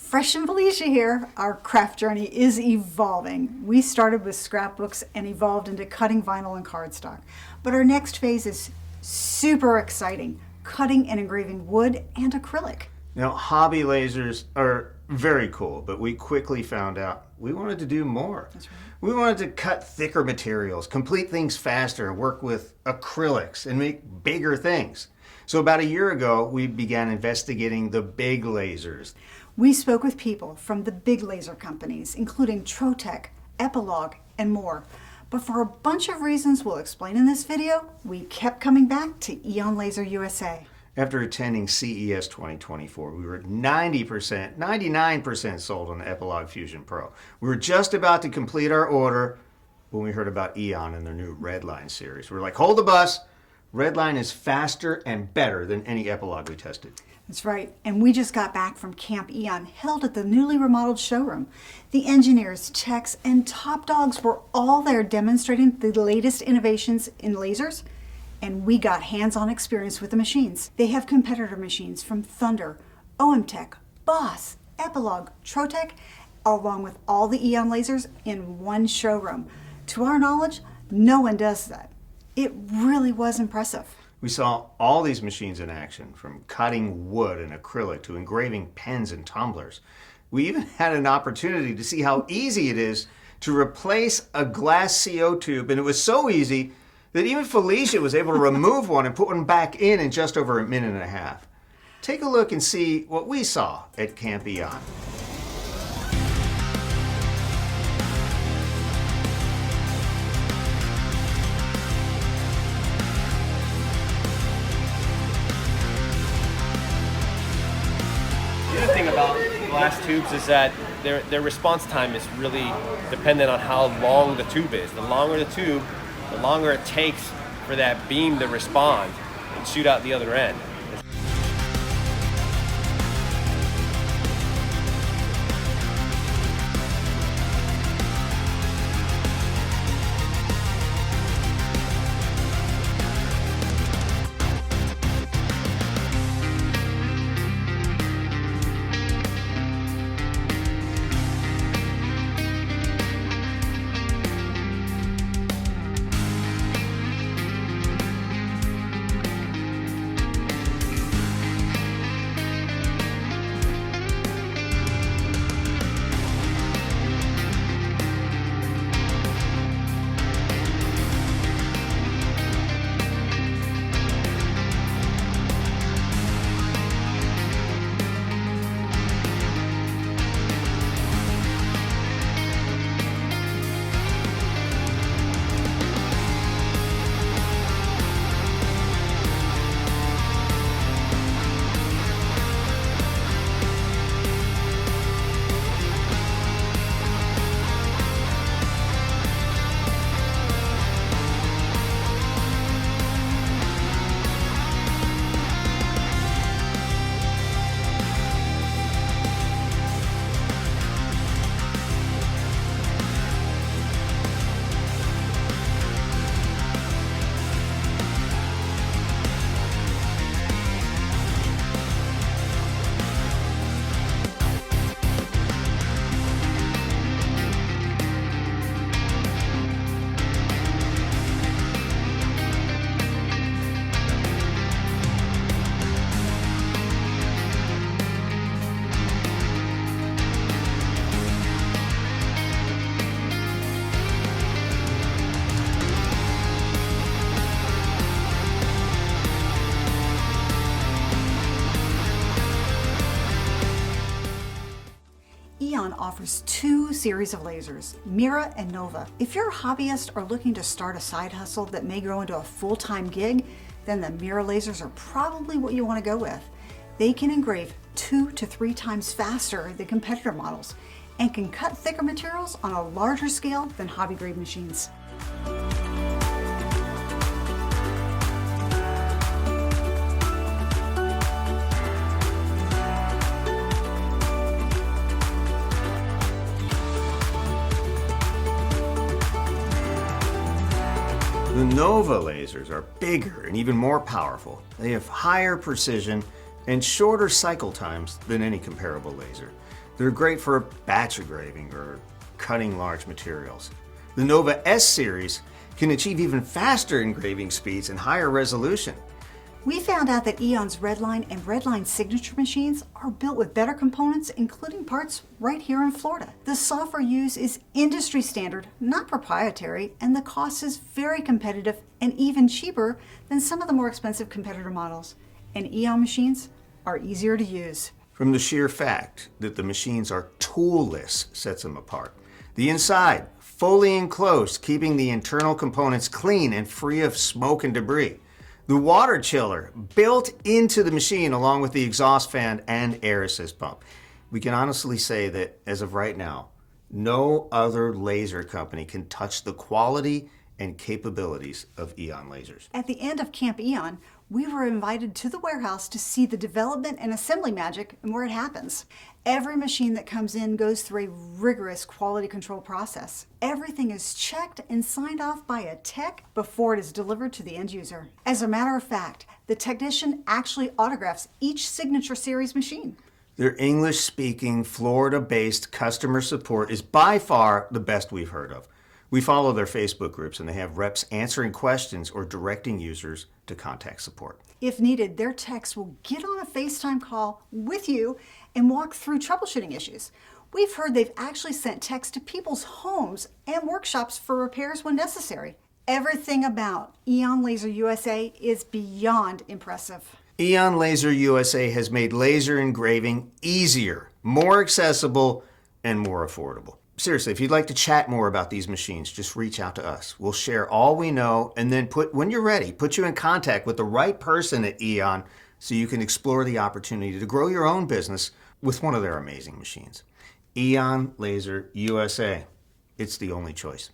Fresh and Felicia here. Our craft journey is evolving. We started with scrapbooks and evolved into cutting vinyl and cardstock. But our next phase is super exciting, cutting and engraving wood and acrylic. Now, hobby lasers are very cool, but we quickly found out we wanted to do more. That's right. We wanted to cut thicker materials, complete things faster, work with acrylics, and make bigger things. So about a year ago, we began investigating the big lasers. We spoke with people from the big laser companies, including Trotec, Epilogue, and more. But for a bunch of reasons we'll explain in this video, we kept coming back to Aeon Laser USA. After attending CES 2024, we were 90%, 99% sold on the Epilogue Fusion Pro. We were just about to complete our order when we heard about Aeon and their new Redline series. We were like, hold the bus. Redline is faster and better than any Epilogue we tested. That's right, and we just got back from Camp Aeon, held at the newly remodeled showroom. The engineers, techs, and top dogs were all there demonstrating the latest innovations in lasers, and we got hands-on experience with the machines. They have competitor machines from Thunder, OMTech, Boss, Epilogue, Trotec, along with all the Aeon lasers in one showroom. To our knowledge, no one does that. It really was impressive. We saw all these machines in action, from cutting wood and acrylic to engraving pens and tumblers. We even had an opportunity to see how easy it is to replace a glass CO tube, and it was so easy that even Felicia was able to remove one and put one back in just over a minute and a half. Take a look and see what we saw at Camp Aeon. The other thing about glass tubes is that their response time is really dependent on how long the tube is. The longer the tube, the longer it takes for that beam to respond and shoot out the other end. Aeon offers two series of lasers, Mira and Nova. If you're a hobbyist or looking to start a side hustle that may grow into a full-time gig, then the Mira lasers are probably what you want to go with. They can engrave 2 to 3 times faster than competitor models and can cut thicker materials on a larger scale than hobby-grade machines. The Nova lasers are bigger and even more powerful. They have higher precision and shorter cycle times than any comparable laser. They're great for batch engraving or cutting large materials. The Nova S series can achieve even faster engraving speeds and higher resolution. We found out that Aeon's Redline and Redline signature machines are built with better components, including parts right here in Florida. The software used is industry standard, not proprietary, and the cost is very competitive and even cheaper than some of the more expensive competitor models. And Aeon machines are easier to use. From the sheer fact that the machines are toolless sets them apart. The inside, fully enclosed, keeping the internal components clean and free of smoke and debris. The water chiller built into the machine along with the exhaust fan and air assist pump. We can honestly say that as of right now, no other laser company can touch the quality and capabilities of Aeon lasers. At the end of Camp Aeon, we were invited to the warehouse to see the development and assembly magic and where it happens. Every machine that comes in goes through a rigorous quality control process. Everything is checked and signed off by a tech before it is delivered to the end user. As a matter of fact, the technician actually autographs each signature series machine. Their English-speaking, Florida-based customer support is by far the best we've heard of. We follow their Facebook groups and they have reps answering questions or directing users to contact support. If needed, their techs will get on a FaceTime call with you and walk through troubleshooting issues. We've heard they've actually sent techs to people's homes and workshops for repairs when necessary. Everything about Aeon Laser USA is beyond impressive. Aeon Laser USA has made laser engraving easier, more accessible, and more affordable. Seriously, if you'd like to chat more about these machines, just reach out to us. We'll share all we know and then when you're ready, put you in contact with the right person at Aeon so you can explore the opportunity to grow your own business with one of their amazing machines. Aeon Laser USA. It's the only choice.